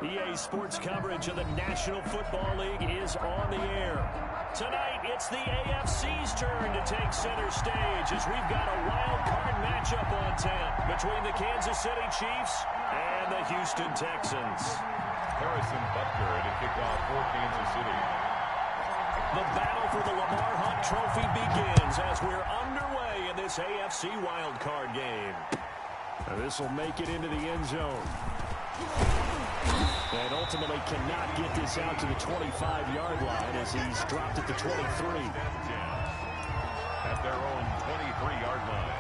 EA Sports coverage of the National Football League is on the air. Tonight, it's the AFC's turn to take center stage as we've got a wild card matchup on tap between the Kansas City Chiefs and the Houston Texans. Harrison Butker to kick off for Kansas City. The battle for the Lamar Hunt Trophy begins as we're underway in this AFC wild card game. This will make it into the end zone. And ultimately cannot get this out to the 25-yard line as he's dropped at the 23. At their own 23-yard line.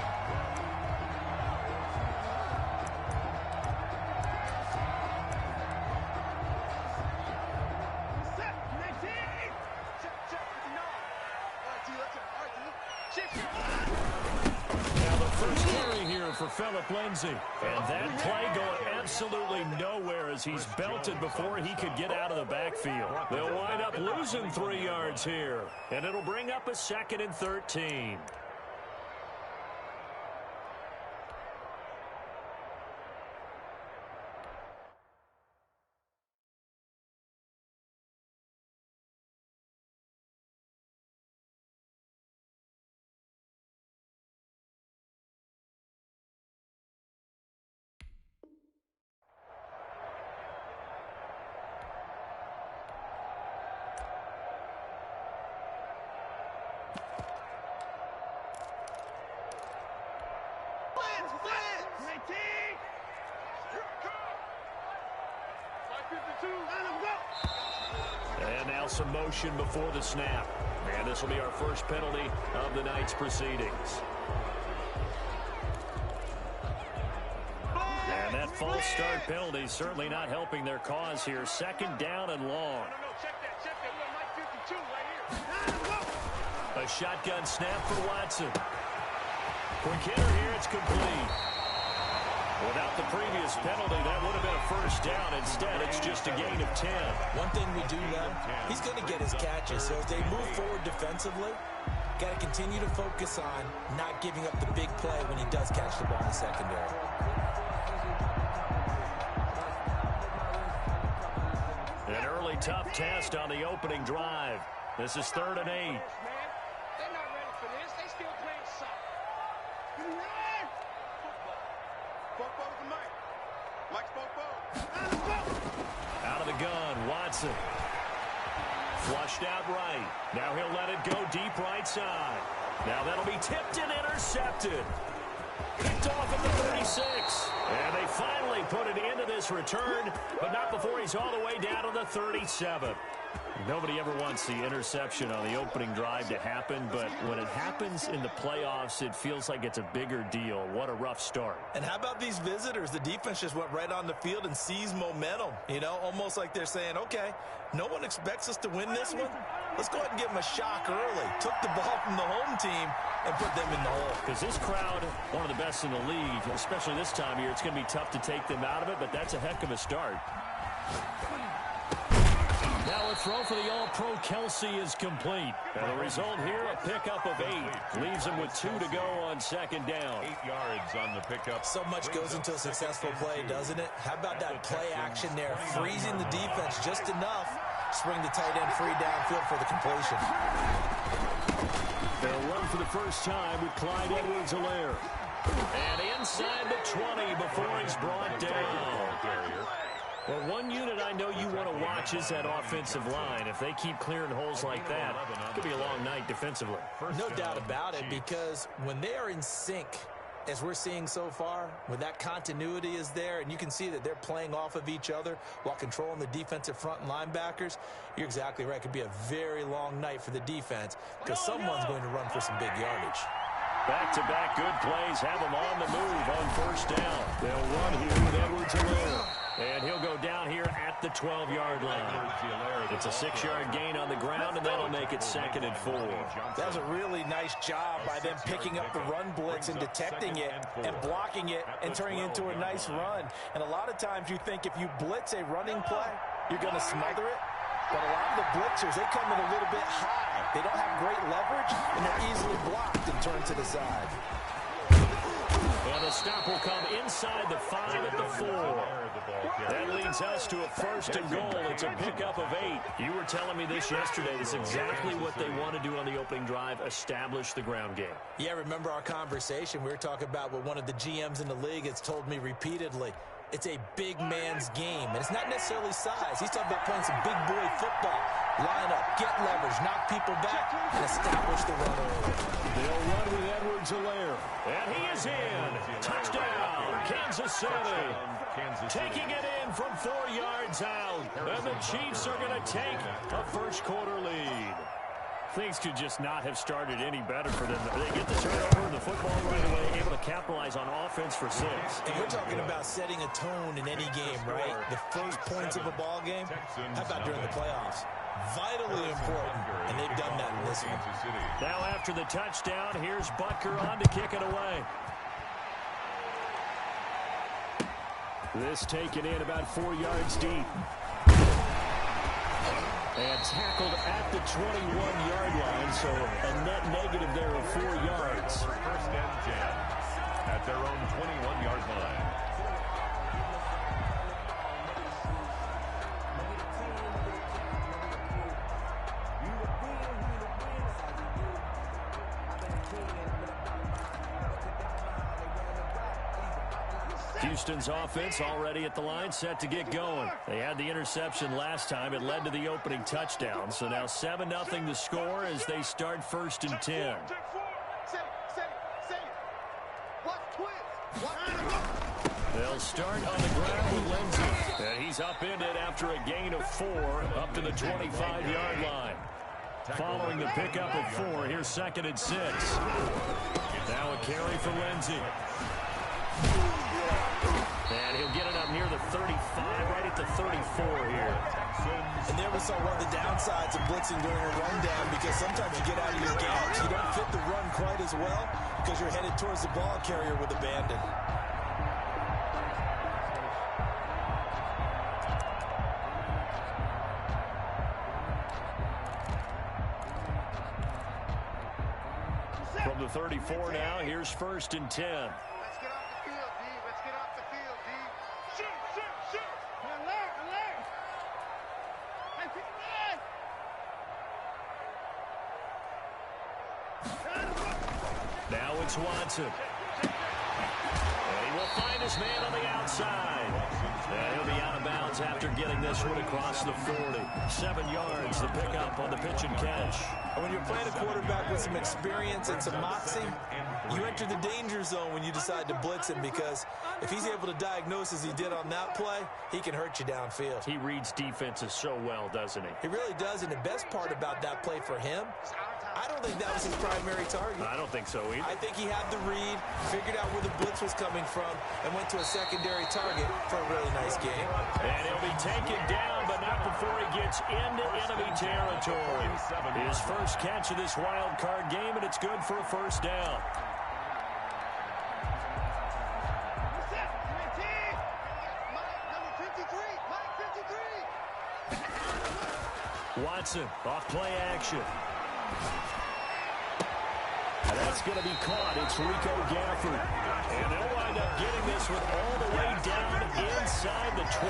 For Phillip Lindsay. And that play going absolutely nowhere as he's belted before he could get out of the backfield. They'll wind up losing 3 yards here. And it'll bring up a 2nd and 13. And now some motion before the snap. And this will be our first penalty of the night's proceedings. And that false start penalty certainly not helping their cause here. 2nd down and long. A shotgun snap for Watson. Quick hitter here, it's complete. Without the previous penalty, that would have been a first down. Instead, it's just a gain of 10. One thing we do know, he's going to get his catches. So as they move forward defensively, got to continue to focus on not giving up the big play when he does catch the ball in the secondary. An early tough test on the opening drive. This is 3rd and 8. Out of the gun, Watson. Flushed out right. Now he'll let it go deep right side. Now that'll be tipped and intercepted. Picked off at the 36. And they finally put an end to this return, but not before he's all the way down to the 37. Nobody ever wants the interception on the opening drive to happen, but when it happens in the playoffs, it feels like it's a bigger deal. What a rough start. And how about these visitors? The defense just went right on the field and seized momentum. You know, almost like they're saying, okay, no one expects us to win this one. Let's go ahead and give them a shock early. Took the ball from the home team and put them in the hole. Because this crowd, one of the best in the league, especially this time of year, it's going to be tough to take them out of it, but that's a heck of a start. Now a throw for the All-Pro Kelsey is complete. And the result here, a pickup of 8. Leaves him with 2 to go on 2nd down. 8 yards on the pickup. So much goes into a successful play, doesn't it? How about that play action there? Freezing the defense just enough. Spring the tight end free downfield for the completion. They'll run for the first time with Clyde Edwards-Helaire. And inside the 20 before he's brought down. Well, one unit I know you want to watch is that offensive line. If they keep clearing holes like that, it could be a long night defensively. No doubt about it, because when they are in sync, as we're seeing so far, when that continuity is there, and you can see that they're playing off of each other while controlling the defensive front and linebackers, you're exactly right. It could be a very long night for the defense because someone's going to run for some big yardage. Back-to-back good plays have them on the move on 1st down. They'll run here with Edwards-Helaire. And he'll go down here at the 12-yard line. It's a 6-yard gain on the ground, and that'll make it 2nd and 4. That was a really nice job by them picking up the run blitz and detecting it and blocking it and turning it into a nice run. And a lot of times you think if you blitz a running play, you're going to smother it. But a lot of the blitzers, they come in a little bit high. They don't have great leverage, and they're easily blocked and turned to the side. And the stop will come inside the 5 at the 4. That leads us to a 1st and goal. It's a pickup of 8. You were telling me this yesterday. It's exactly what they want to do on the opening drive, establish the ground game. Yeah, remember our conversation? We were talking about what one of the GMs in the league has told me repeatedly. It's a big man's game, and it's not necessarily size. He's talking about playing some big boy football. Line up, get leverage, knock people back, and establish the run early. They'll run with Edwards-Helaire. And he is in. Touchdown, Kansas City. Taking it in from 4 yards out. And the Chiefs are going to take a first-quarter lead. Things could just not have started any better for them. They get the turnover, the football right away, able to capitalize on offense for 6. And we're talking about setting a tone in any game, right? The first points of a ball game. How about during the playoffs? Vitally important, and they've done that in this one. Now after the touchdown, here's Butker on to kick it away. This taken in about 4 yards deep. And tackled at the 21-yard line, so a net negative there of 4 yards. 1st and 10 at their own 21-yard line. Houston's offense already at the line, set to get going. They had the interception last time. It led to the opening touchdown. So now 7-0 to score as they start 1st and 10. They'll start on the ground with Lindsey. And he's upended after a gain of 4 up to the 25-yard line. Following the pickup of 4, here's 2nd and 6. Now a carry for Lindsey. And he'll get it up near the 35, right at the 34 here. And there we saw one of the downsides of blitzing during a rundown, because sometimes you get out of your gaps. You don't fit the run quite as well because you're headed towards the ball carrier with abandon. From the 34 now, here's 1st and 10. Now it's Watson. And he will find his man on the outside. And he'll be out of bounds after getting this one across the 40. 7 yards, the pickup on the pitch and catch. And when you're playing a quarterback with some experience and some moxie, you enter the danger zone when you decide to blitz him, because if he's able to diagnose as he did on that play, he can hurt you downfield. He reads defenses so well, doesn't he? He really does, and the best part about that play for him, I don't think that was his primary target. I don't think so either. I think he had the read, figured out where the blitz was coming from, and went to a secondary target for a really nice game. And he'll be taken down, but not before he gets into enemy territory. His first catch of this wild card game, and it's good for a 1st down. Watson off play action. And that's going to be caught. It's Rico Gafford. And they'll wind up getting this one all the way down inside the 20.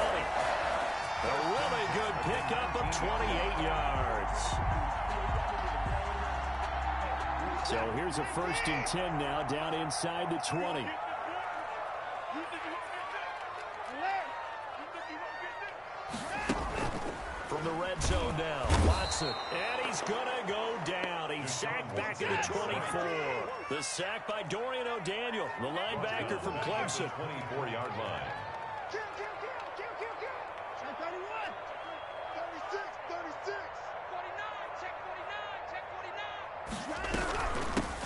A really good pickup of 28 yards. So here's a 1st and 10 now, down inside the 20. From the red zone now, Watson, and he's going to go down. He's sacked back at the 24. The sack by Dorian O'Daniel, the linebacker from Clemson. 24-yard line.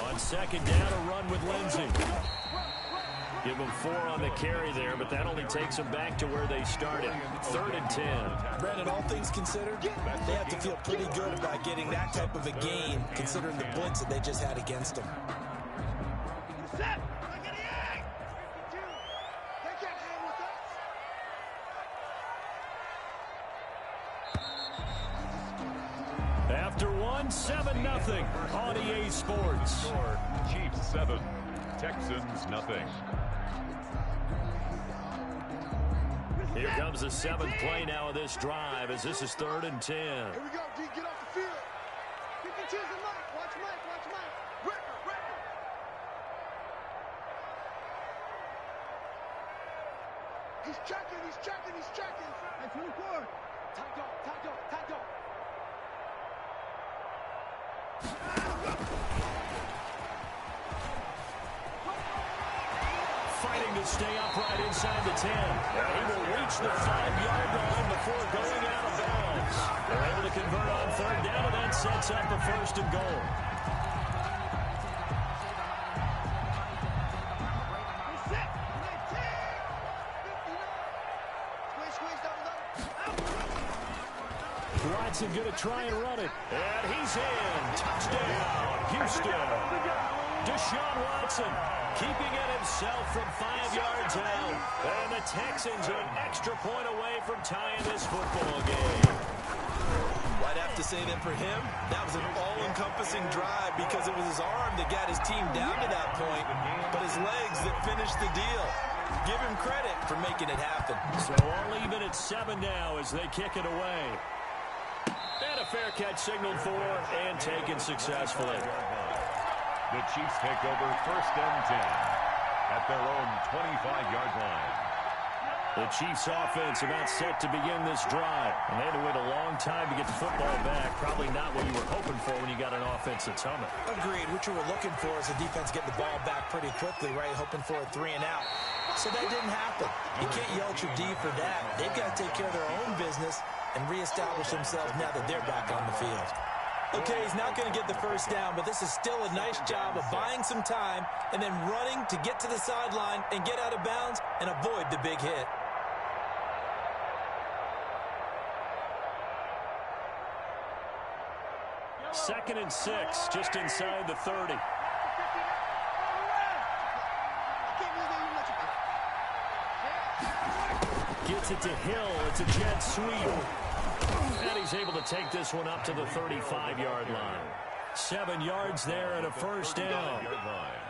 On 2nd down, a run with Lindsey. Give them 4 on the carry there, but that only takes them back to where they started. 3rd and 10. Brandon, all things considered, they have to feel pretty good about getting that type of a gain, considering the blitz that they just had against them. After one, 7-0 on EA Sports. Chiefs 7, Texans nothing. Here comes the 7th play now of this drive as this is 3rd and 10. Here we go, D. Get off the field. You can choose the mic. Watch Mike. Watch Mike. Record. He's checking. Hey, 24. Tight dog. Fighting to stay upright inside the 10. He will reach the 5-yard line before going out of bounds. They're able to convert on 3rd down, and that sets up a 1st and goal. Watson going to try and run it. And he's in. Touchdown, Houston. Deshaun Watson keeping it himself from 5 yards out. And the Texans are an extra point away from tying this football game. I'd have to say that for him, that was an all-encompassing drive because it was his arm that got his team down to that point, but his legs that finished the deal. Give him credit for making it happen. So all even at 7 now as they kick it away. And a fair catch signaled for and taken successfully. The Chiefs take over 1st and 10 at their own 25-yard line. The Chiefs offense about set to begin this drive. And they had to wait a long time to get the football back. Probably not what you were hoping for when you got an offense that's humming. Agreed. What you were looking for is the defense get the ball back pretty quickly, right? Hoping for a 3 and out. So that didn't happen. You can't yell at your D for that. They've got to take care of their own business and reestablish themselves now that they're back on the field. Okay, he's not going to get the 1st down, but this is still a nice job of buying some time and then running to get to the sideline and get out of bounds and avoid the big hit. Second and 6, just inside the 30. Gets it to Hill. It's a jet sweep. And he's able to take this one up to the 35-yard line. 7 yards there and a 1st down.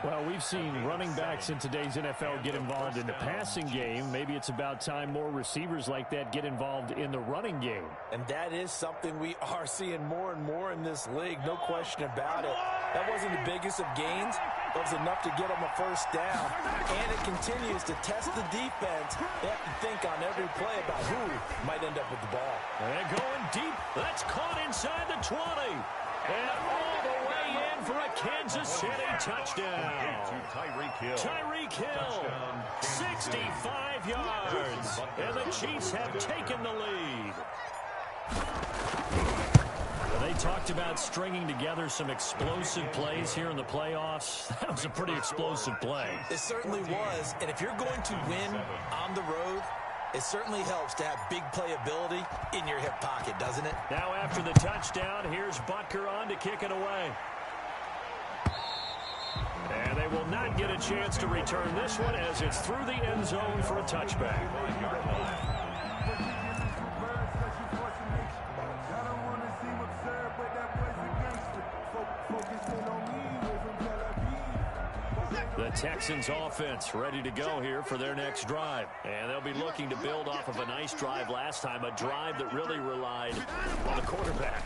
Well, we've seen running backs in today's NFL get involved in the passing game. Maybe it's about time more receivers like that get involved in the running game. And that is something we are seeing more and more in this league, no question about it. That wasn't the biggest of gains, but it was enough to get them a 1st down. And it continues to test the defense. They have to think on every play about who might end up with the ball. And going deep. That's caught inside the 20. And all the way in for a Kansas City touchdown. Tyreek Hill, 65 yards. And the Chiefs have taken the lead. They talked about stringing together some explosive plays here in the playoffs. That was a pretty explosive play. It certainly was. And if you're going to win on the road, it certainly helps to have big playability in your hip pocket, doesn't it? Now after the touchdown, here's Butker on to kick it away. And they will not get a chance to return this one as it's through the end zone for a touchback. The Texans offense ready to go here for their next drive. And they'll be looking to build off of a nice drive last time, a drive that really relied on the quarterback.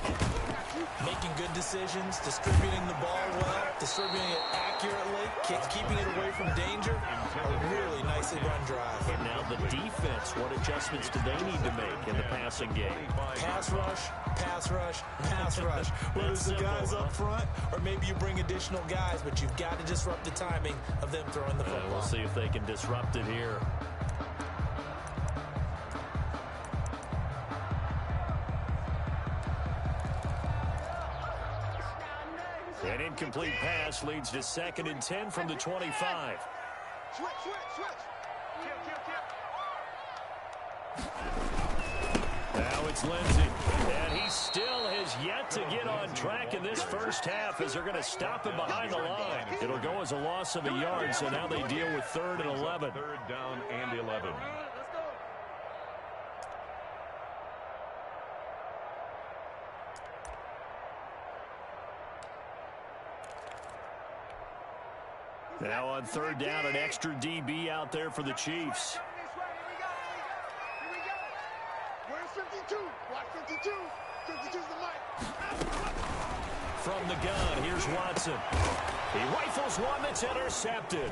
Making good decisions, distributing the ball well, distributing it accurately, keeping it away from danger. A really nicely run drive. And now the defense, what adjustments do they need to make in the passing game? Pass rush, pass rush, pass rush. Whether it's the guys up front or maybe you bring additional guys, but you've got to disrupt the timing of them throwing the football. We'll see if they can disrupt it here. An incomplete pass leads to 2nd and 10 from the 25. Switch. Now it's Lindsey, and he still has yet to get on track in this first half as they're going to stop him behind the line. It'll go as a loss of a yard, so now they deal with 3rd and 11. 3rd down and 11. Now on third down, an extra DB out there for the Chiefs. Where's 52? Watch 52. 52's the mic. From the gun, here's Watson. He rifles one that's intercepted.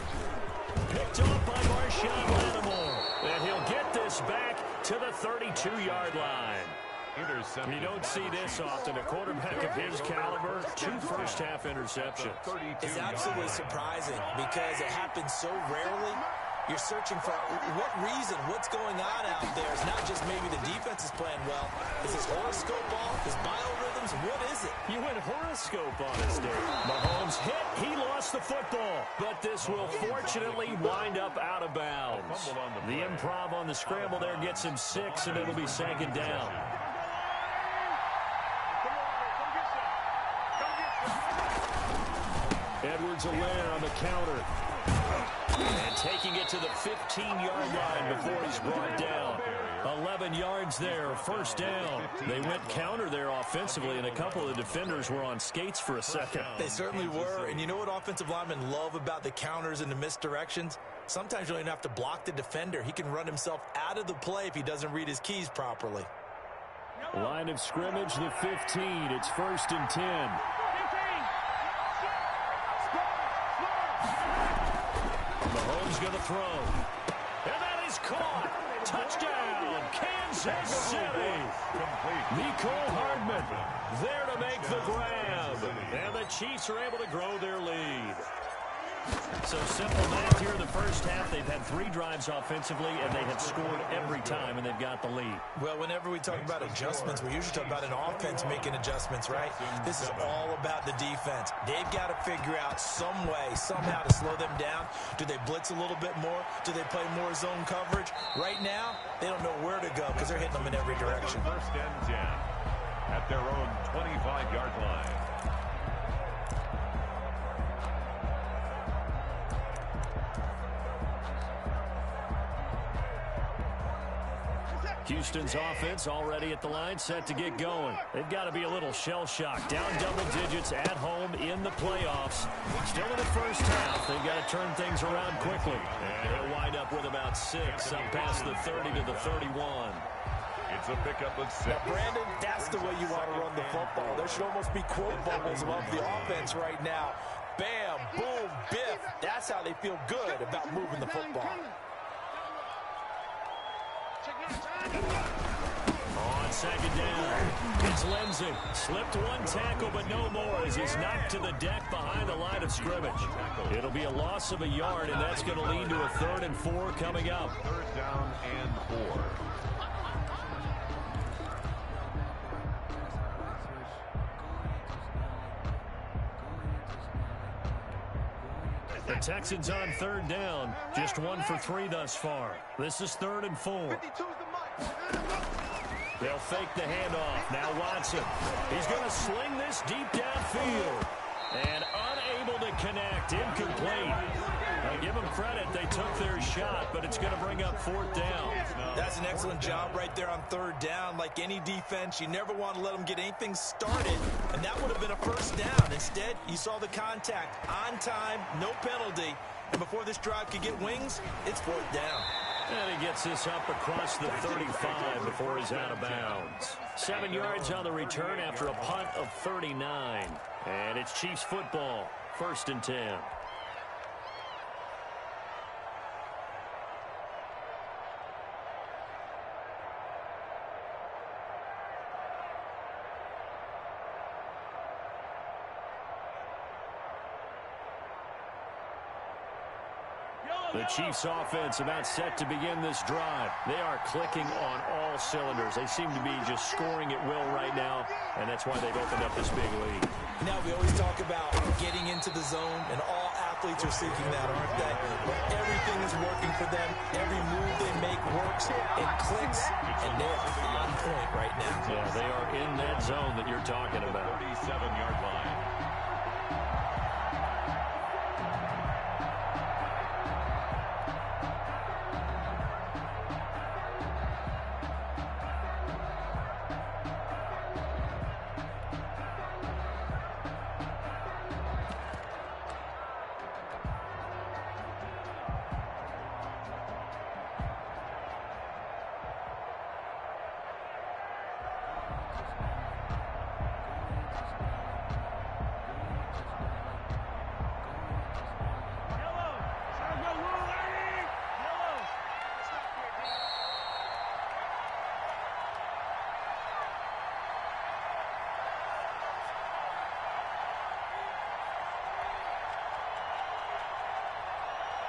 Picked off by Marshawn Lattimore. And he'll get this back to the 32-yard line. You don't see this often. A quarterback of his caliber, 2 first-half interceptions. It's absolutely surprising because it happens so rarely. You're searching for what reason, what's going on out there. It's not just maybe the defense is playing well. Is his horoscope off? His biorhythms? What is it? You went horoscope on us, Dave. Mahomes hit. He lost the football. But this will fortunately wind up out of bounds. The improv on the scramble there gets him 6, and it'll be second down. Edwards-Helaire on the counter. And taking it to the 15-yard line before he's brought down. 11 yards there, first down. They went counter there offensively, and a couple of the defenders were on skates for a second. They certainly were, and you know what offensive linemen love about the counters and the misdirections? Sometimes you don't even have to block the defender. He can run himself out of the play if he doesn't read his keys properly. Line of scrimmage, the 15. It's 1st and 10. Mahomes going to throw. And that is caught. Touchdown, Kansas City. Mecole Hardman there to make the grab. And the Chiefs are able to grow their lead. So simple math here in the first half. They've had 3 drives offensively, and they have scored every time, and they've got the lead. Well, whenever we talk about adjustments, we usually talk about an offense making adjustments, right? This is all about the defense. They've got to figure out some way, somehow to slow them down. Do they blitz a little bit more? Do they play more zone coverage? Right now, they don't know where to go because they're hitting them in every direction. 1st and 10 at their own 25-yard line. Houston's offense already at the line, set to get going. They've got to be a little shell-shocked. Down double digits at home in the playoffs. Still in the first half. They've got to turn things around quickly. And they'll wind up with about 6, up past the 30 to the 31. It's a pickup of 6. Now, Brandon, that's the way you want to run the football. There should almost be quote bubbles above the offense right now. Bam, boom, biff. That's how they feel good about moving the football. On second down, it's Lindsey. Slipped one tackle, but no more as he's knocked to the deck behind the line of scrimmage. It'll be a loss of a yard, and that's going to lead to a 3rd and 4 coming up. 3rd down and 4. The Texans on 3rd down. Just 1 for 3 thus far. This is 3rd and 4. They'll fake the handoff. Now Watson. He's going to sling this deep downfield. And unable to connect. Incomplete. Now give them credit. They took their shot, but it's going to bring up 4th down. That's an excellent job right there on 3rd down. Like any defense, you never want to let them get anything started, and that would have been a 1st down. Instead, you saw the contact on time, no penalty, and before this drive could get wings, it's 4th down. And he gets this up across the 35 before he's out of bounds. 7 yards on the return after a punt of 39. And it's Chiefs football, 1st and 10. The Chiefs offense about set to begin this drive. They are clicking on all cylinders. They seem to be just scoring at will right now, and that's why they've opened up this big lead. Now, we always talk about getting into the zone, and all athletes are seeking that, aren't they? But everything is working for them. Every move they make works. It clicks, and they're on point right now. Yeah, they are in that zone that you're talking about. 37-yard line.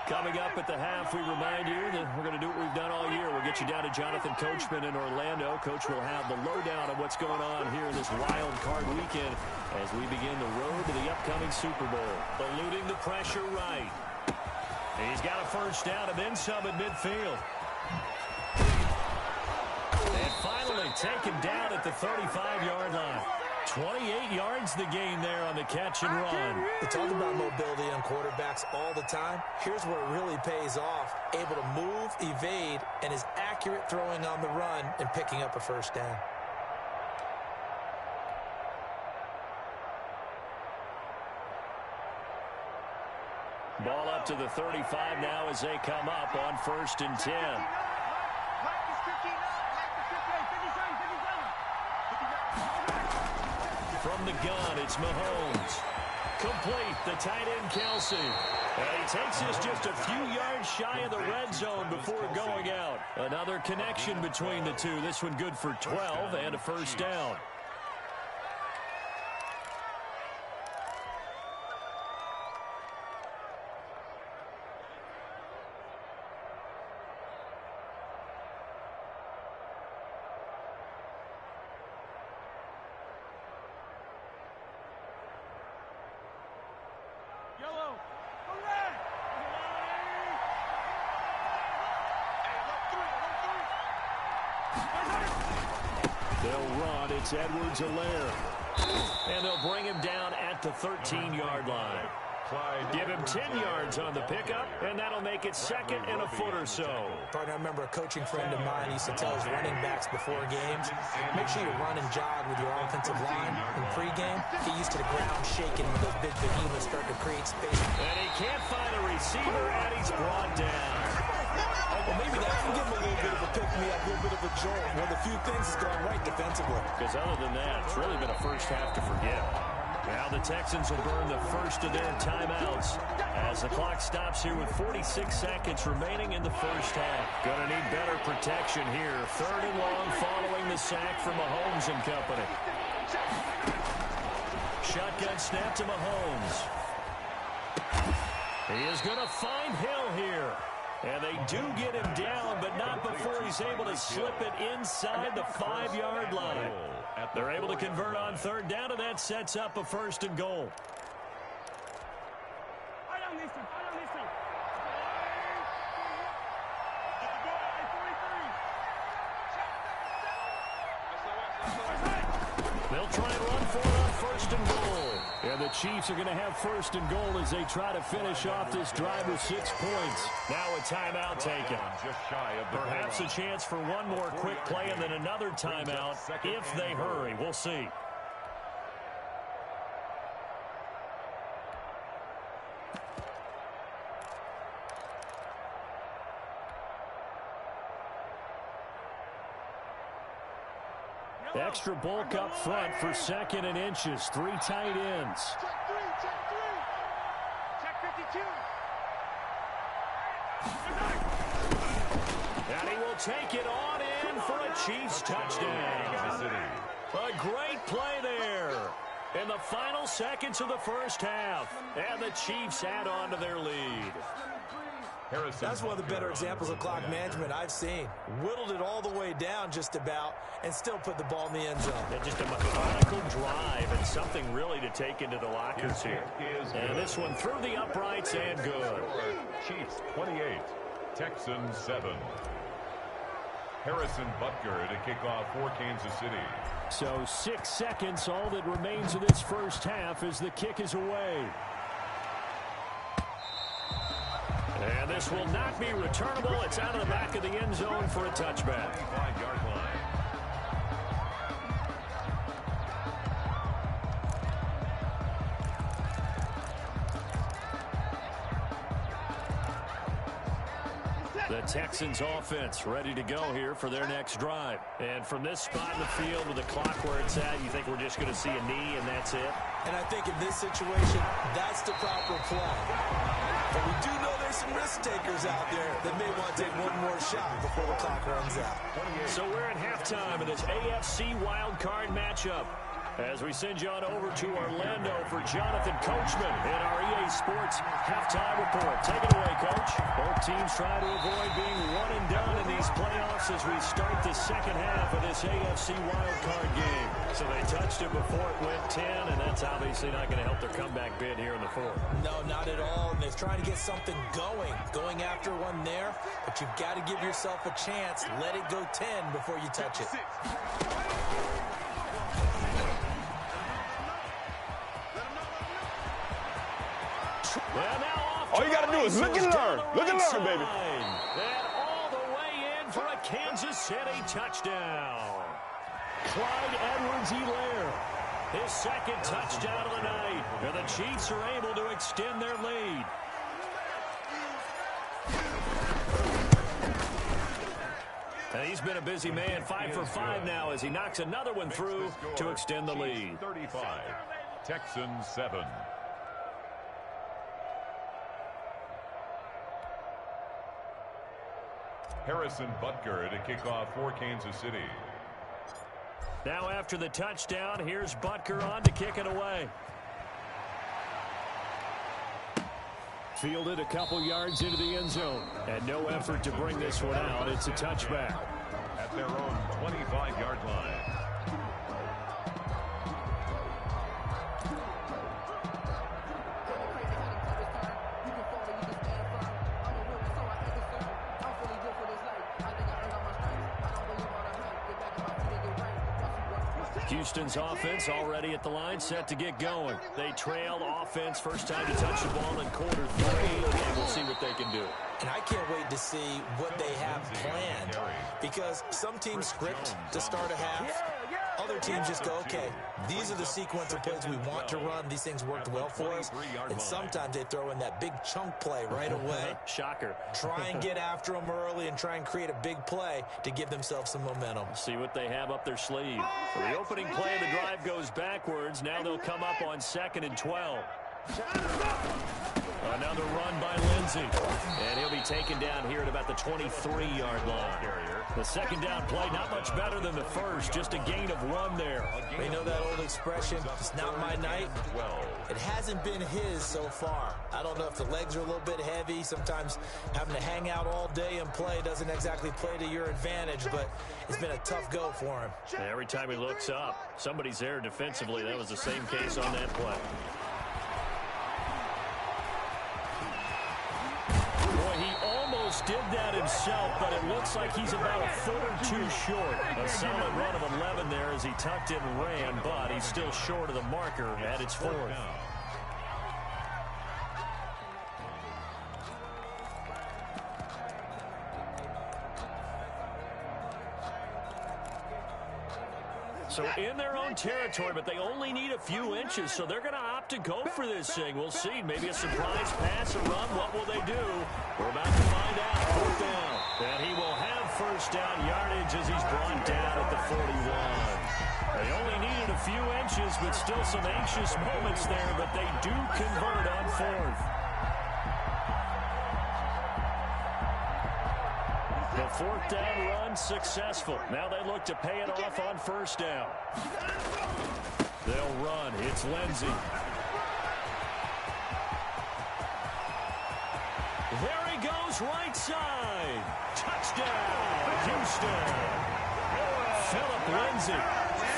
Coming up at the half, we remind you that we're going to do what we've done all year. We'll get you down to Jonathan Coachman in Orlando. Coach will have the lowdown of what's going on here in this wild card weekend as we begin the road to the upcoming Super Bowl. Eluding the pressure right. He's got a first down and then some at midfield. And finally taken down at the 35-yard line. 28 yards the gain there on the catch and run. We talk about mobility on quarterbacks all the time. Here's where it really pays off. Able to move, evade, and is accurate throwing on the run and picking up a first down. Ball up to the 35 now as they come up on 1st and 10. From the gun, it's Mahomes. Complete, the tight end, Kelsey. And he takes this just a few yards shy of the red zone before going out. Another connection between the two. This one good for 12 and a first down. They'll run. It's Edwards-Helaire. And they'll bring him down at the 13-yard line. Give him 10 yards on the pickup, and that'll make it 2nd and a foot or so. Partner, I remember a coaching friend of mine used to tell his running backs before games, make sure you run and jog with your offensive line in pregame. Get used to the ground shaking when those big behemoths start to create space. And he can't find a receiver, and he's brought down. Well, maybe that can give him a little bit of a pick-me-up, a little bit of a jolt. One of the few things that's gone right defensively. Because other than that, it's really been a first half to forget. Now the Texans will burn the first of their timeouts as the clock stops here with 46 seconds remaining in the first half. Going to need better protection here. 3rd and long following the sack from Mahomes and company. Shotgun snap to Mahomes. He is going to find Hill here. And they do get him down, but not before he's able to slip it inside the 5-yard line. They're able to convert on 3rd down, and that sets up a 1st and goal. They'll try and run for it on 1st and goal. And the Chiefs are going to have 1st and goal as they try to finish off this drive with 6 points. Now a timeout taken. Perhaps a chance for one more quick play and then another timeout if they hurry. We'll see. Extra bulk up front for 2nd and inches. 3 tight ends. Check 3, check 3. Check 52. And he will take it on in for a Chiefs touchdown. A great play there in the final seconds of the first half. And the Chiefs add on to their lead. That's one of the better examples of clock management I've seen. Whittled it all the way down just about and still put the ball in the end zone. Yeah, just a methodical drive and something really to take into the lockers here. And this one through the uprights and good. Chiefs 28, Texans 7. Harrison Butker to kick off for Kansas City. So 6 seconds, all that remains of this first half as the kick is away. And this will not be returnable. It's out of the back of the end zone for a touchback. 5-yard line. The Texans offense ready to go here for their next drive. And from this spot in the field with the clock where it's at, you think we're just going to see a knee and that's it? And I think in this situation, that's the proper play. But we do know there's some risk takers out there that may want to take one more shot before the clock runs out. So we're at halftime in this AFC wildcard matchup as we send you on over to Orlando for Jonathan Coachman in our EA Sports Halftime Report. Take it away, Coach. teams trying to avoid being one and done in these playoffs as we start the second half of this AFC wildcard game. So they touched it before it went 10, and that's obviously not going to help their comeback bid here in the fourth. No, not at all. And they're trying to get something going after one there. But you've got to give yourself a chance. Let it go 10 before you touch it. Well, now off all you got to do is look and learn. Look and learn, baby. And all the way in for a Kansas City touchdown. Clyde Edwards-Helaire, his second touchdown of the night. And the Chiefs are able to extend their lead. And he's been a busy man, 5 for 5 now as he knocks another one through to extend the lead. 35, Texans 7. Harrison Butker to kick off for Kansas City. Now after the touchdown, here's Butker on to kick it away. Fielded a couple yards into the end zone. And no effort to bring this one out. It's a touchback. At their own 25-yard line. Houston's offense already at the line, set to get going. They trail offense, first time to touch the ball in quarter 3, and we'll see what they can do. And I can't wait to see what they have planned, because some teams script to start a half. Other teams just go, okay, these are the sequence of plays we want to run. These things worked well for us. And sometimes they throw in that big chunk play right away. Shocker. Try and get after them early and try and create a big play to give themselves some momentum. See what they have up their sleeve. Well, the opening play of the drive goes backwards. Now they'll come up on 2nd and 12. Another run by Lindsey. And he'll be taken down here at about the 23-yard line. The second down play, not much better than the first. Just a gain of 1 there. You know that old expression, it's not my night? It hasn't been his so far. I don't know if the legs are a little bit heavy. Sometimes having to hang out all day and play doesn't exactly play to your advantage, but it's been a tough go for him. And every time he looks up, somebody's there defensively. That was the same case on that play. Did that himself, but it looks like he's about a foot or 2 short. A solid run of 11 there as he tucked in and ran, but he's still short of the marker at its 4th. So in their own territory, but they only need a few inches, so they're going to opt to go for this thing. We'll see. Maybe a surprise pass, a run. What will they do? We're about to find out. 4th down. And he will have first down yardage as he's brought down at the 41. They only needed a few inches, but still some anxious moments there, but they do convert on 4th. The 4th down run successful. Now they look to pay it off on 1st down. They'll run. It's Lindsey. There he goes, right side. Touchdown, Houston. Philip Lindsey,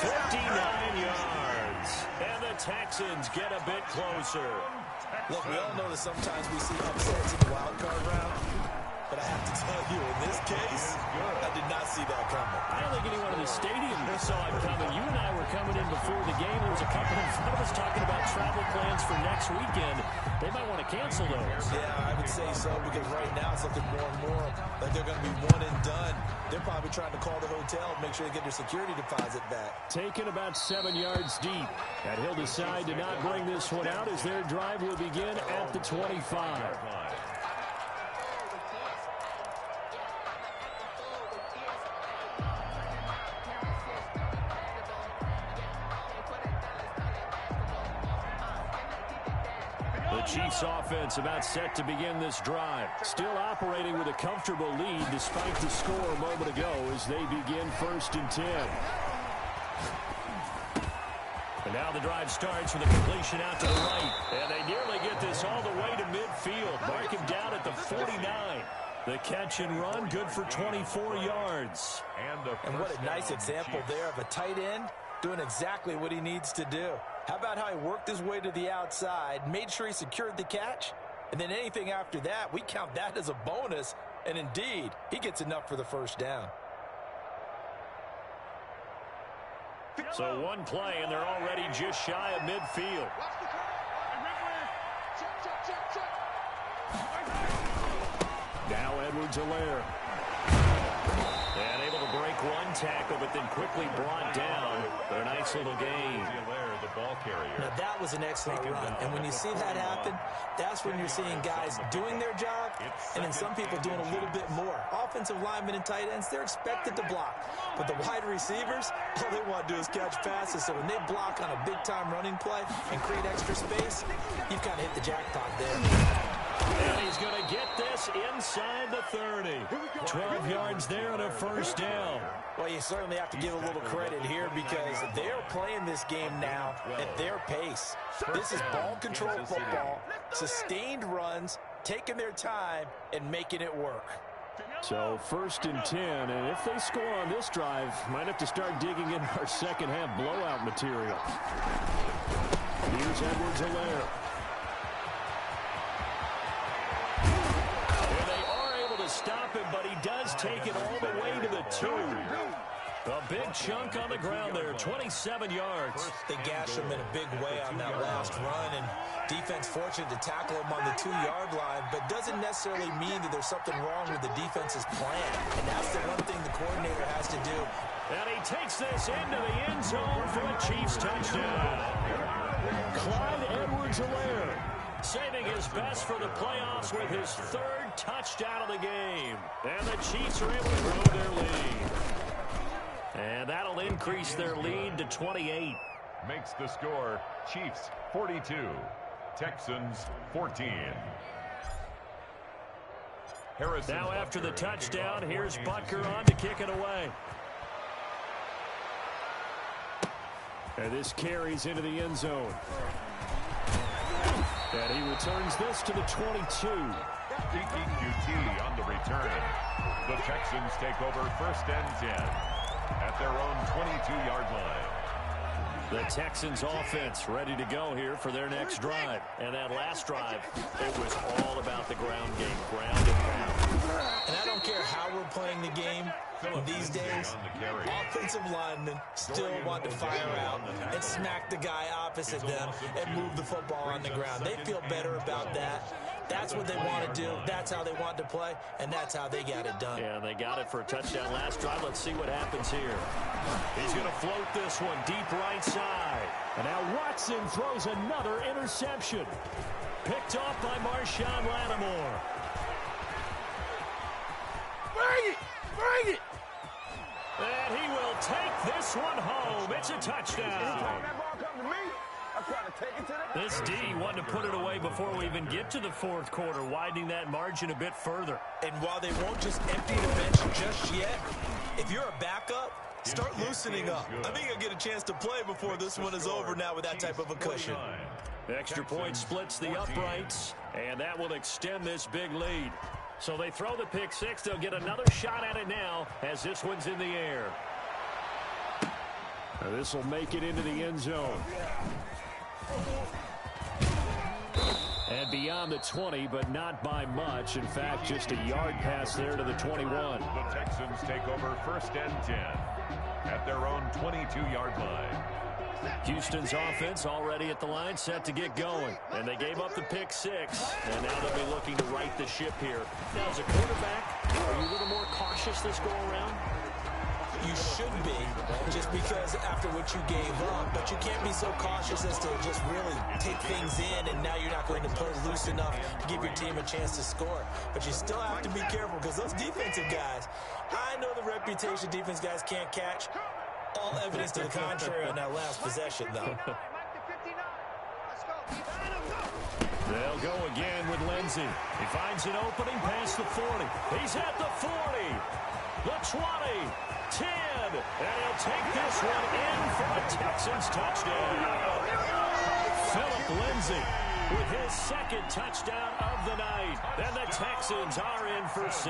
59 yards. And the Texans get a bit closer. Look, we all know that sometimes we see upsets in the wild card round. But I have to tell you, in this case, I did not see that coming. I don't think anyone in the stadium saw it coming. You and I were coming in before the game. There was a couple in front of us talking about travel plans for next weekend. They might want to cancel those. Yeah, I would say so, because right now it's looking more and more like they're going to be one and done. They're probably trying to call the hotel and make sure they get their security deposit back. Taken about 7 yards deep. And he'll decide to not bring this one out as their drive will begin at the 25. Chiefs offense about set to begin this drive. Still operating with a comfortable lead despite the score a moment ago as they begin 1st and 10. And now the drive starts with a completion out to the right. And they nearly get this all the way to midfield. Mark him down at the 49. The catch and run, good for 24 yards. And what a nice example there of a tight end doing exactly what he needs to do. How about how he worked his way to the outside, made sure he secured the catch, and then anything after that, we count that as a bonus, and indeed, he gets enough for the first down. So one play, and they're already just shy of midfield. Now Edwards-Helaire. And able to break one tackle, but then quickly brought down. But a nice little gain. The ball carrier. Now that was an excellent run, and when you see that happen, that's when you're seeing guys doing their job, and then some people doing a little bit more. Offensive linemen and tight ends, they're expected to block, but the wide receivers, all they want to do is catch passes. So when they block on a big-time running play and create extra space, you've kind of hit the jackpot there. And he's going to get this inside the 30. 12 yards there and a first down. Well, you certainly have to give a little credit here because they're playing this game now at their pace. This is ball control football, sustained runs, taking their time, and making it work. So 1st and 10, and if they score on this drive, might have to start digging in our second half blowout material. Here's Edwards-Helaire. Stop him, but he does take it all the way to the 2. A big chunk on the ground there, 27 yards. They gashed him in a big way on that last run, and defense fortunate to tackle him on the 2-yard line, but doesn't necessarily mean that there's something wrong with the defense's plan. And that's the one thing the coordinator has to do. And he takes this into the end zone for a Chiefs touchdown. Clyde Edwards-Helaire saving his best for the playoffs with his 3rd touchdown of the game. And the Chiefs are able to grow their lead. And that'll increase their lead to 28. Makes the score Chiefs 42, Texans 14. Harrison now after the Butker touchdown, here's Butker on to kick it away. And this carries into the end zone. And he returns this to the 22. QT on the return. The Texans take over 1st and 10 at their own 22-yard line. The Texans offense ready to go here for their next drive. And that last drive, it was all about the ground game, ground and pound. And I don't care how we're playing the game these days, offensive linemen still want to fire out and smack the guy opposite them and move the football on the ground. They feel better about that. That's what they want to do. That's how they want to play, and that's how they got it done. Yeah, they got it for a touchdown last drive. Let's see what happens here. He's going to float this one deep right side. And now Watson throws another interception. Picked off by Marshawn Lattimore. Bring it! Bring it! And he will take this one home. It's a touchdown. This D wanted to put it away before we even get to the 4th quarter, widening that margin a bit further. And while they won't just empty the bench just yet, if you're a backup, start loosening up. I think you'll get a chance to play before this one is over now with that type of a cushion. Extra point splits the uprights, and that will extend this big lead. So they throw the pick 6. They'll get another shot at it now as this one's in the air. Now this will make it into the end zone. And beyond the 20, but not by much. In fact, just a yard pass there to the 21. The Texans take over 1st and 10 at their own 22-yard line. Houston's offense already at the line, set to get going. And they gave up the pick 6, and now they'll be looking to right the ship here. Now, as a quarterback, are you a little more cautious this go-around? You should be, just because after what you gave up, but you can't be so cautious as to just really take things in, and now you're not going to play loose enough to give your team a chance to score. But you still have to be careful, because those defensive guys, I know the reputation defense guys can't catch. All evidence to the contrary on that last possession, though. They'll go again with Lindsey. He finds an opening past the 40. He's at the 40, the 20, 10, and he'll take this one in for a Texans touchdown. Phillip Lindsey with his second touchdown of the night. And the Texans are in for 6.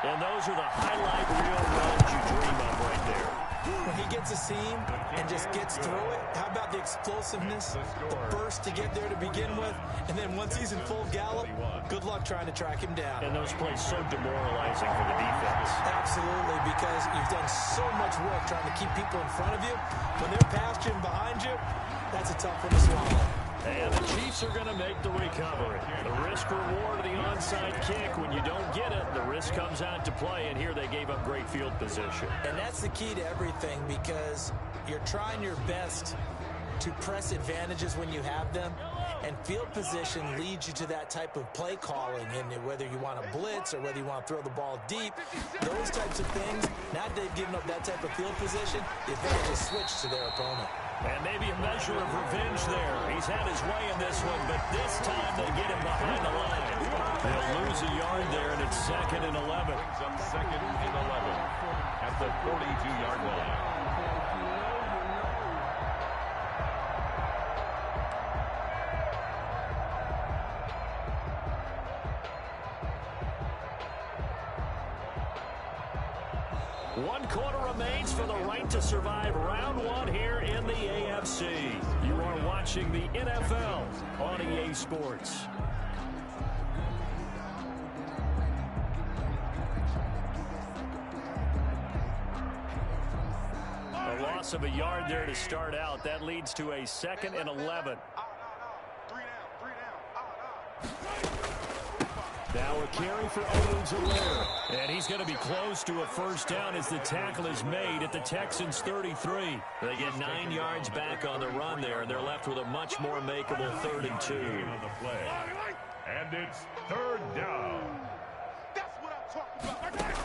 And those are the highlight reel runs you dream of right there. When he gets a seam and just gets through it, how about the explosiveness, the burst to get there to begin with, and then once he's in full gallop, good luck trying to track him down. And those plays so demoralizing for the defense. Absolutely, because you've done so much work trying to keep people in front of you. When they're past you and behind you, that's a tough one to swallow. And the Chiefs are going to make the recovery. The risk-reward of the onside kick, when you don't get it, the risk comes out to play, and here they gave up great field position. And that's the key to everything, because you're trying your best to press advantages when you have them, and field position leads you to that type of play calling, and whether you want to blitz or whether you want to throw the ball deep, those types of things, now that they've given up that type of field position, the advantage is switched to their opponent. And maybe a measure of revenge there. He's had his way in this one, but this time they get him behind the line. They'll lose a yard there, and it's 2nd and 11. Brings up 2nd and 11 at the 42-yard line. One quarter remains for the right to survive round 1 here in the AFC. You are watching the NFL on EA Sports. A loss of a yard there to start out. That leads to a 2nd and 11. Now a carry for Edwards-Helaire. And he's going to be close to a first down as the tackle is made at the Texans' 33. They get 9 yards back on the run there, and they're left with a much more makeable 3rd and 2. On the play. And it's 3rd down. That's what I'm talking about.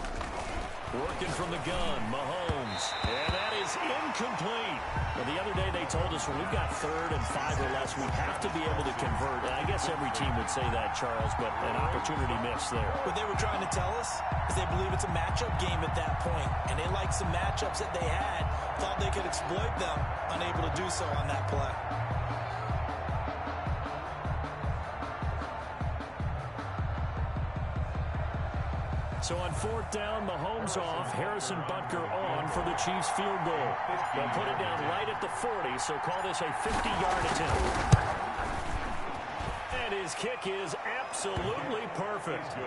Working from the gun, Mahomes. And that is incomplete. Well, the other day they told us when we've got 3rd and 5 or less, we have to be able to convert. And I guess every team would say that, Charles, but an opportunity missed there. What they were trying to tell us is they believe it's a matchup game at that point, and they liked some matchups that they had, thought they could exploit them, unable to do so on that play. So on 4th down, Mahomes off, Harrison Butker on for the Chiefs field goal. They'll put it down right at the 40, so call this a 50-yard attempt. And his kick is absolutely perfect.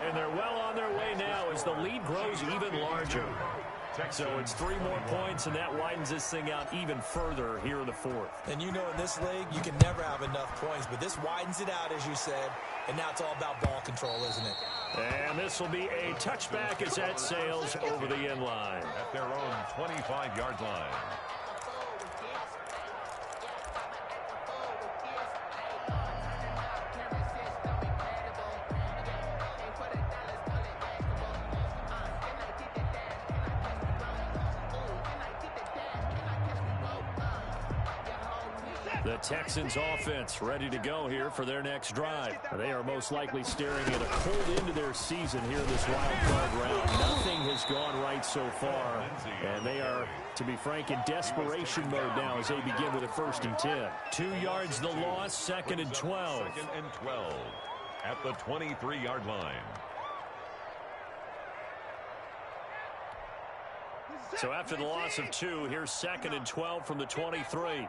And they're well on their way now as the lead grows even larger. So it's 3 more points, and that widens this thing out even further here in the 4th. And you know in this league, you can never have enough points, but this widens it out, as you said, and now it's all about ball control, isn't it? And this will be a touchback as that sails over the end line. At their own 25-yard line. The Texans offense ready to go here for their next drive. They are most likely staring at a cold end to their season here in this wild card round. Nothing has gone right so far, and they are, to be frank, in desperation mode now as they begin with a 1st and 10. 2 yards the loss, 2nd and 12. 2nd and 12 at the 23-yard line. So after the loss of 2, here's 2nd and 12 from the 23.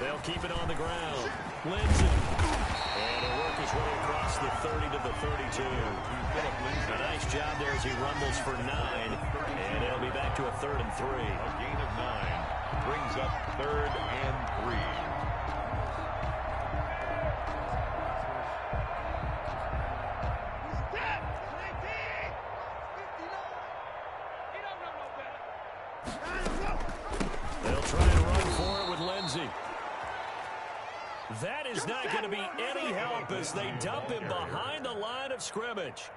They'll keep it on the ground. Lindsey. And he'll work his way across the 30 to the 32. A nice job there as he rumbles for 9. And it'll be back to a 3rd and 3. A gain of 9 brings up 3rd and 3. They'll try and run for it with Lindsey. That is not going to be any help as they dump him behind the line of scrimmage.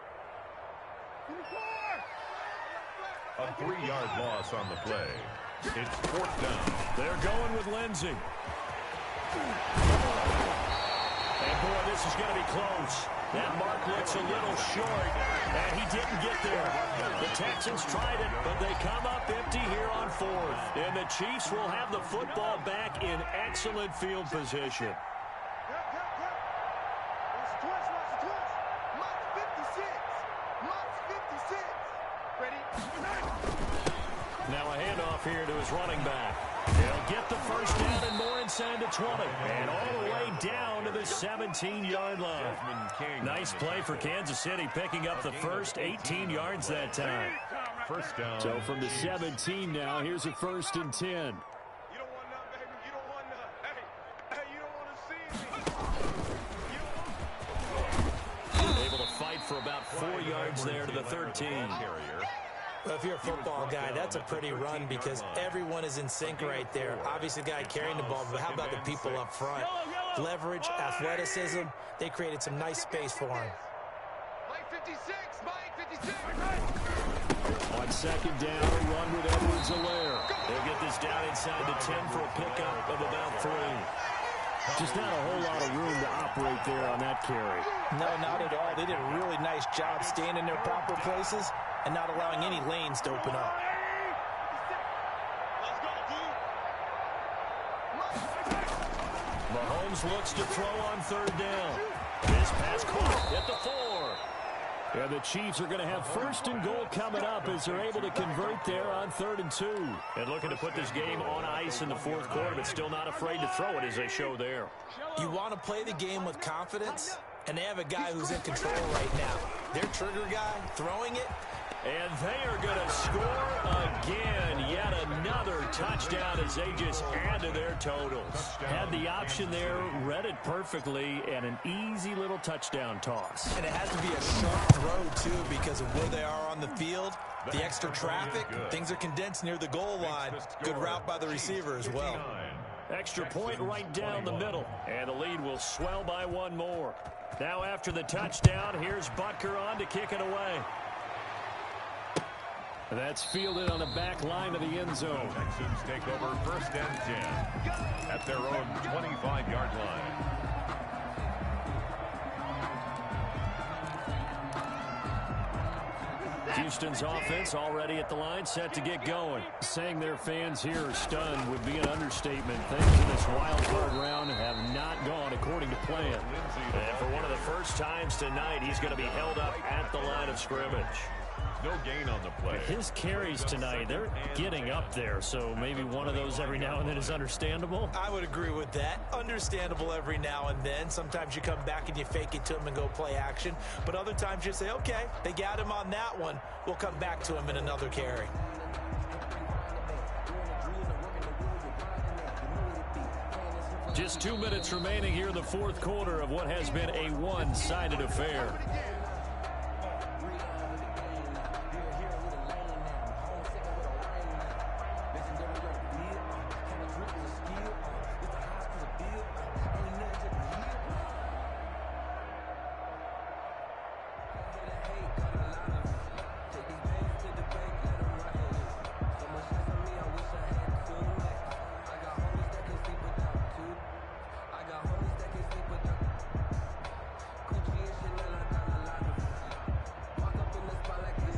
A 3-yard loss on the play. It's 4th down. They're going with Lindsey. And boy, this is going to be close. That mark looks a little short, and he didn't get there. The Texans tried it, but they come up empty here on fourth. And the Chiefs will have the football back in excellent field position. Watch the twist. Mark 56. Mark 56. Ready? Now a handoff here to his running back. They'll get the first down and more inside the 20. And all the way down to the 17-yard line. Nice play for Kansas City, picking up the first 18 yards that time. First down. So from the 17 now, here's a 1st and 10. You don't want none, baby. You don't want none. Hey, you don't want to see me. Able to fight for about 4 yards there to the 13. Well, if you're a football guy, that's a pretty run because everyone is in sync right there. Obviously, the guy carrying the ball, but how about the people up front? Leverage, athleticism, they created some nice space for him. Mike 56. Mike 56. On 2nd down, a run with Edwards-Helaire. They'll get this down inside the 10 for a pickup of about 3. Just not a whole lot of room to operate there on that carry. No, not at all. They did a really nice job staying in their proper places and not allowing any lanes to open up. Let's go, dude. Mahomes looks to throw on 3rd down. This pass caught at the 4. And the Chiefs are going to have 1st and goal coming up as they're able to convert there on 3rd and 2. And looking to put this game on ice in the 4th quarter, but still not afraid to throw it as they show there. You want to play the game with confidence, and they have a guy who's in control right now. Their trigger guy throwing it. And they are going to score again. Yet another touchdown as they just add to their totals. Had the option there, read it perfectly, and an easy little touchdown toss. And it has to be a sharp throw, too, because of where they are on the field. The extra traffic, things are condensed near the goal line. Good route by the receiver as well. Extra point right down the middle. And the lead will swell by 1 more. Now after the touchdown, here's Butker on to kick it away. That's fielded on the back line of the end zone. Texans take over 1st and 10 at their own 25-yard line. Houston's offense already at the line, set to get going. Saying their fans here are stunned would be an understatement. Things in this wild card round have not gone according to plan. And for one of the first times tonight, he's going to be held up at the line of scrimmage. No gain on the play. His carries tonight, they're getting up there, so maybe one of those every now and then is understandable. I would agree with that. Understandable every now and then. Sometimes you come back and you fake it to him and go play action. But other times you say, okay, they got him on that one. We'll come back to him in another carry. Just 2 minutes remaining here in the 4th quarter of what has been a one-sided affair.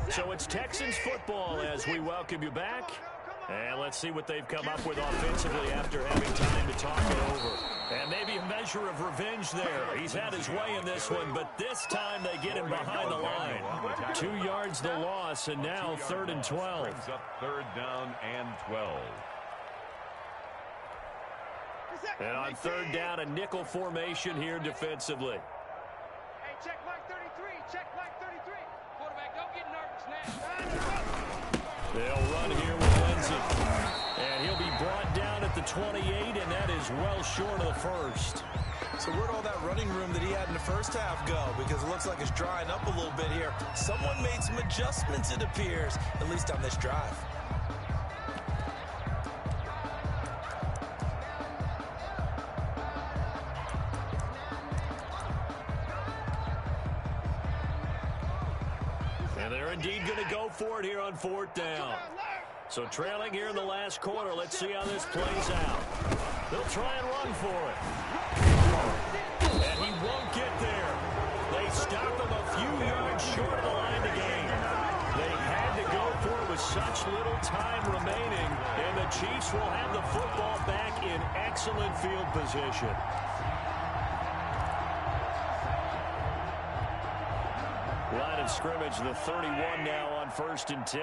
So it's Texans football as we welcome you back. And let's see what they've come up with offensively after having time to talk it over. And maybe a measure of revenge there. He's had his way in this one, but this time they get him behind the line. 2 yards the loss, and now 3rd and 12. Brings up 3rd down and 12. And on 3rd down, a nickel formation here defensively. Hey, check Mike 33. Check Mike 33. Quarterback, don't get nervous now. They'll run here with Lindsey. And he'll be brought down at the 28, and that is well short of the first. So where'd all that running room that he had in the first half go? Because it looks like it's drying up a little bit here. Someone made some adjustments, it appears, at least on this drive. And they're indeed going to go for it here on 4th down. So trailing here in the last quarter, let's see how this plays out. They'll try and run for it. And he won't get there. They stop with such little time remaining, and the Chiefs will have the football back in excellent field position. Line of scrimmage, the 31 now on 1st and 10.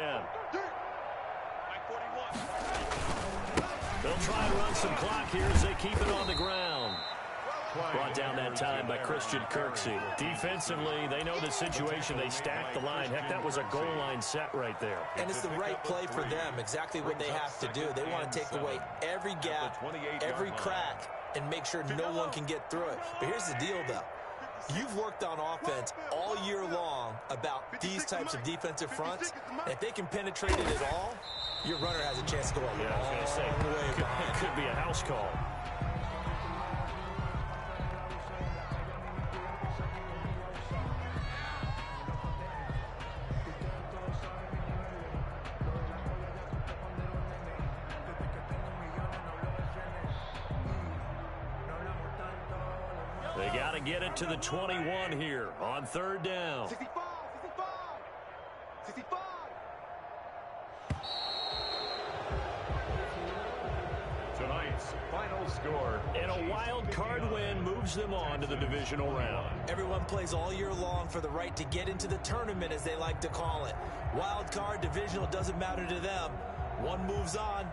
They'll try and run some clock here as they keep it on the ground. Brought down that time by Christian Kirksey. Defensively, they know the situation. They stack the line. Heck, that was a goal line set right there. And it's the right play for them, exactly what they have to do. They want to take away every gap, every crack, and make sure no one can get through it. But here's the deal, though. You've worked on offense all year long about these types of defensive fronts. If they can penetrate it at all, your runner has a chance to go a long way behind. It could be a house call. They got to get it to the 21 here on 3rd down. 65. Tonight's final score. And a wild card win moves them on to the divisional round. Everyone plays all year long for the right to get into the tournament, as they like to call it. Wild card, divisional, doesn't matter to them. One moves on,